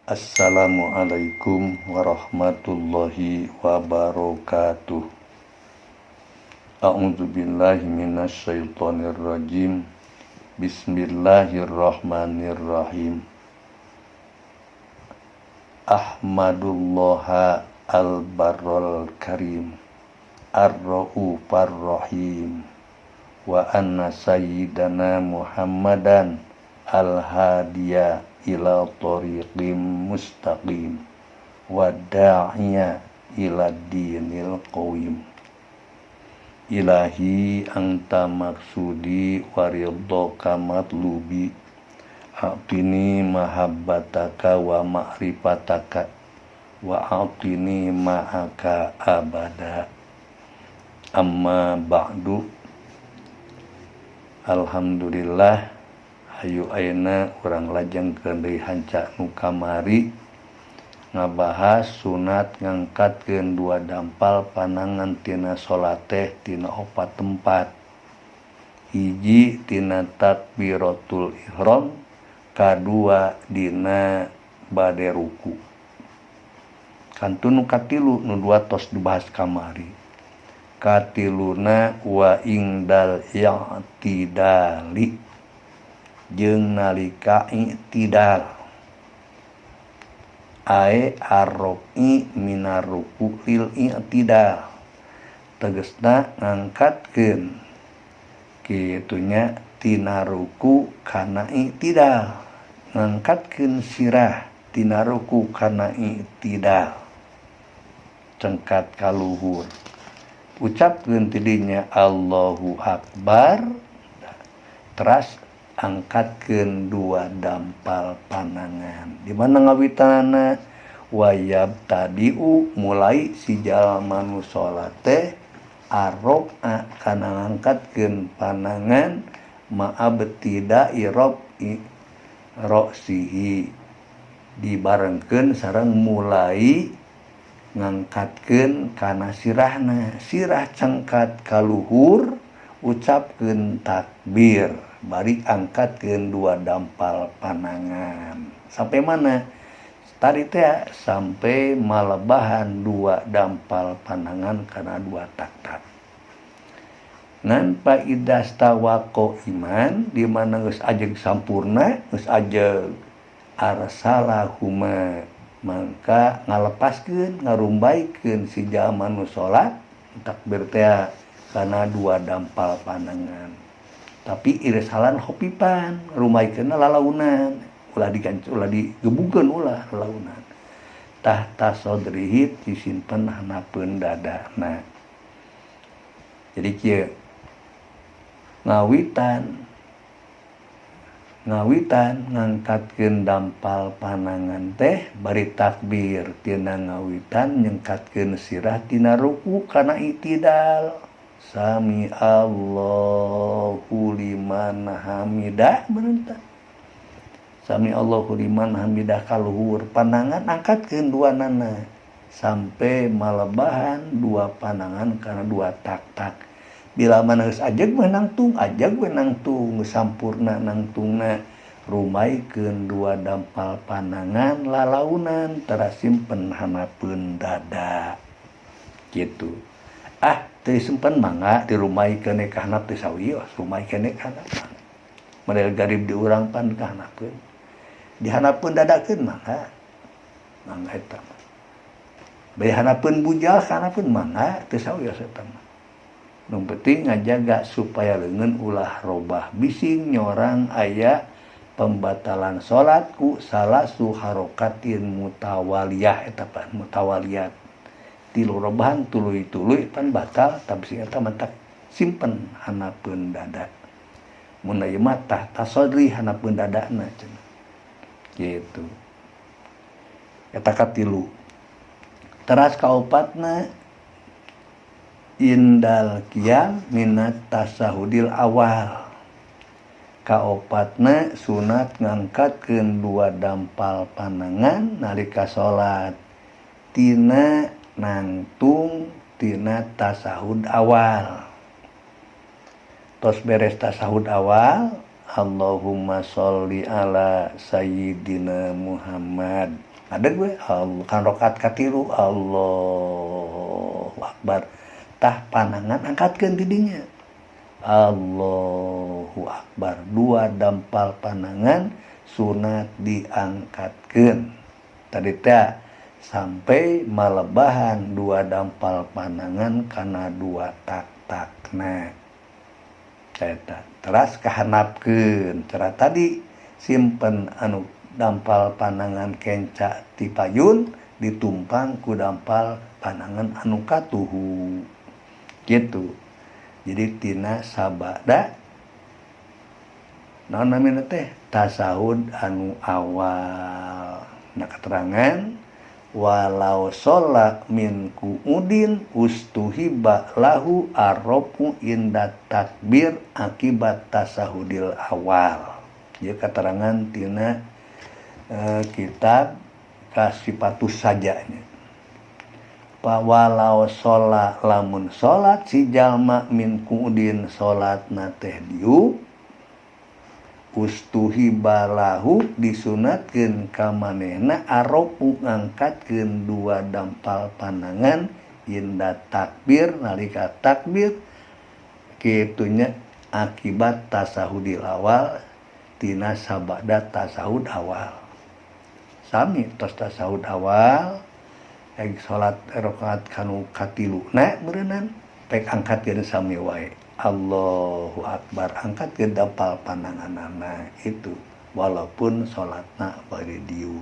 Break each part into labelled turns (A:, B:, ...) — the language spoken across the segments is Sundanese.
A: Assalamualaikum warahmatullahi wabarakatuh. A'udzubillahi minasyaitonirrajim. Bismillahirrahmanirrahim. Ahmadullaha al-barral karim, ar-ra'ufar rahim, wa anna sayyidana Muhammadan al-hadiya ila tariqim mustaqim, wa da'iya ila dinil qawim. Ilahi anta maksudi wa ridhaka matlubi, a'tini mahabbataka wa ma'rifataka, wa a'tini ma'aka abada. Amma ba'du. Alhamdulillah, hayu ayeuna urang lajengkeun deui hanca nu kamari ngabahas sunat ngangkatkeun dua dampal panangan tina salat teh tina 4 tempat. Hiji tina takbiratul ihram, kadua dina bade ruku. Kantun nu katilu nu dua tos dibahas kamari. Katiluna wa ingdal i'tidali, jeung nalika i'tidal. Ae arro'i minar ruku lil i'tidal, tegesna ngangkatkeun kitunya tina ruku kana i'tidal, ngangkatkeun sirah tina ruku kana i'tidal, cengkat ka luhur. Ucapkeun tidinya Allahu Akbar, teras angkatkeun dua dampal panangan. Di mana ngawitanana wayab tadiu, mulai si jalma nu salat teh arro'a kana ngangkatkeun panangan ma'abtida'i ra'sihi, dibarengkeun sareng mulai ngangkatkeun kana sirahna. Sirah cengkat ka luhur, ucapkeun takbir, bari angkatkeun dua dampal panangan. Sampai mana? Tadi teh sampai malebahan dua dampal panangan kana dua tak-tak. Ngan pa idastawa iman, di mana geus ajeg sampurna, geus ajeg arsalahuma, mangka ngalepaskeun, ngarumbaikeun si jalma nu salat takbir teh kana dua dampal panangan. Tapi irisalan hopipan, rumaikeunna lalaunan, ulah digebukeun ulah lalaunan. Tahta sodrihi, disimpen hanapeun dadana. Jadi kieu ngawitan ngangkatkeun dampal panangan teh bari takbir, tina ngawitan nyengkatkeun sirah tina ruku kana i'tidal. Sami Allahu liman hamidah, bener. Sami Allahu liman hamidah kaluhur, panangan angkatkeun duanana sampai malebahan dua panangan kana dua tak-tak. Bila mana geus ajeg mah nangtung, geus sampurna nangtungna, rumaikeun dua dampal panangan lalaunan, teras simpen hanapeun dada. Kitu. Teu simpen mangga dirumaikeun ka handap teu sawios, rumaikeun ka handap. Model garib di urang pan ka hanapeun. Dihanapeun dadakeun mangga. Mangga eta mah. Bae hanapeun bujal ka hanapeun mangga, teu sawios eta mah. Nu penting ngajaga supaya leungeun ulah robah bising nyorang aya pembatalan salat ku salasu harokatin mutawaliyah, eta pan mutawaliyat. 3 robahan tuluy-tuluy pan batal, tapi sing eta mentak simpen hanapeun dada. Mun ieu mah tahta sodri hanapeun dadana cenah. Kitu. Eta katilu. Teras kaopatna indal qiyam minat tasahudil awal. Kaopatna sunat ngangkatkeun dua dampal panangan nalika salat tina nangtung tina tasahud awal. Tos beres tasahud awal, Allahumma sholli ala sayyidina Muhammad. Ada gue kan rakaat katilu Allahu Akbar. Tah panangan angkatkeun ti dinya. Allahu Akbar. Dua dampal panangan sunat diangkatkeun. Tadi teh sampai malebahan dua dampal panangan kana dua tak-takna. Eta teras kahanapkeun cara tadi simpen anu dampal panangan kenca ti payun ditumpang ku dampal panangan anu katuhu gitu. Jadi tina sabada naon namina teh tasahud anu awal. Nah keterangan walau sholat min ku'udin ustuhiba lahu arropu inda takbir akibat tasahudil awal. Ya keterangan tina kitab Kasifatus Sajanya. Walau sholat lamun sholat si jalma min ku'udin sholat nateh diu ustuhiba lahu disunatkeun ka manehna aropu ngangkatkeun dua dampal panangan inda takbir nalika takbir kitunya akibat tasahudil awal tina sabada tasahud awal. Sami tos tasahud awal salat rakaat kanu katiluna beureunan pek angkatkeun sami wae. Allahu Akbar angkat ke dampal pananganana itu walaupun sholatna bari diu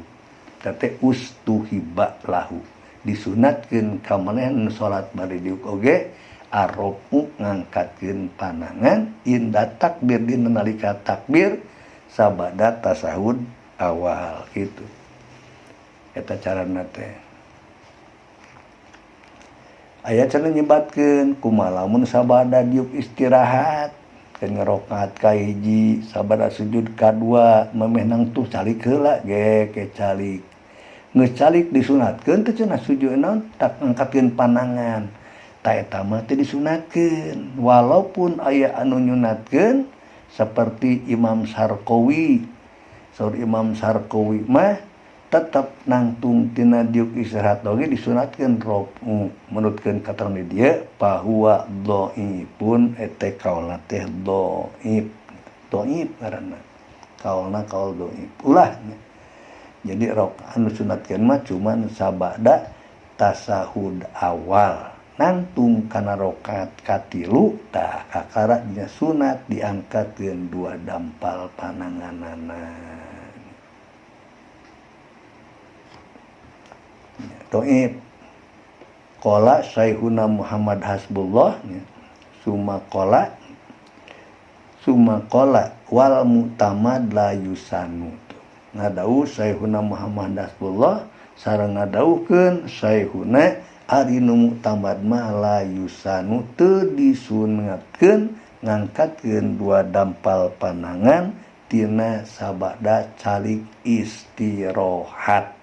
A: tete ustuhiba lahu disunatkeun ka manehna sholat bari diu oge aropu ngangkatkeun panangan inda takbir dina nalika takbir sabada tasahud awal gitu eta carana teh. Aya cenah nyebatkeun kumaha lamun sabada diuk istirahat keun ngerokaat ka hiji sabada sujud kadua memeh nangtuh calik heula ge ke calik geus calik disunatkeun teh cenah sujud naon tak angkatkeun panangan ta eta mah teh disunatkeun walaupun aya anu nyunatkeun saperti Imam Sarqawi. Saur Imam Sarqawi mah tetap nangtung tina diuk istirahat oge disunatkeun robu menurutkeun katerangan dia bahwa dhaifun eta kaulna teh dhaif ngaranna kaulna kaul dhaif ulah jadi anu sunatkeun mah cuman sabada tasahud awal nangtung kana rakaat katilu tah kakara nya sunat diangkatkeun dua dampal pananganana. Doib qala Syaihuna Muhammad Hasbullah summa qala wal mu'tamad la yusanu ngadau Syaihuna Muhammad Hasbullah sareng ngadaukeun Syaihuna ari nu mu'tamad mah la yusanu teu disunatkeun ngangkatkeun dua dampal panangan tina sabada calik istirahat.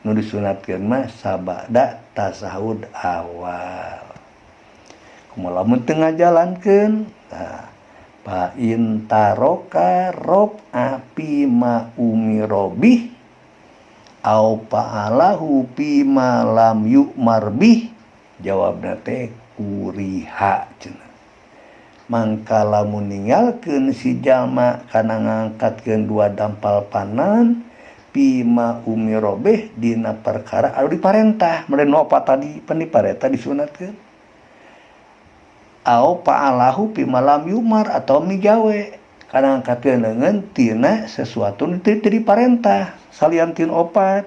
A: Nu disunatkeun mah sabada tasahud awal. Kumaha lamun teu ngajalankeun? Tah, fa in taroka rob api ma umirobih au fa'alahu fi ma lam yu'mar bih. Jawabna teh kuriha cenah. Mangka lamun ninggalkeun si jalma kana ngangkatkeun dua dampal panangan pima umirobeh dina perkara anu diparentah meureun opat tadi pendiparenta disunatkeun au fa'alahu pima lam yumar atau migawe kana angkatkeun leungeun tina sesuatu nu teu diparentah salian tin opat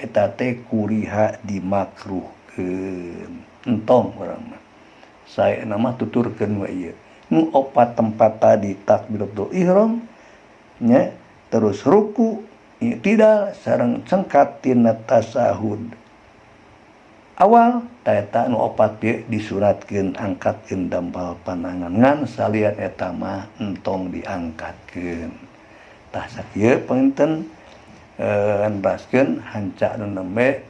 A: eta teh kuriha dimakruhkeun entong urang mah saena mah tuturkeun we ieu nu opat tempat tadi takbiratul ihram nya terus ruku tidak sareng cengkat tina tasahud awal eta nu opat ge disuratkeun angkatkeun dampal panangan ngan salian eta mah entong diangkatkeun tah sakieu panginten anbaskeun hanca nu nembe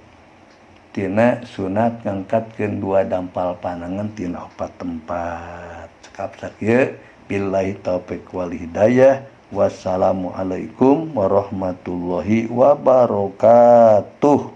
A: tina sunat ngangkatkeun dua dampal panangan tina opat tempat cekap sakieu Billahi taufiq wal hidayah. Wassalamualaikum warahmatullahi wabarakatuh.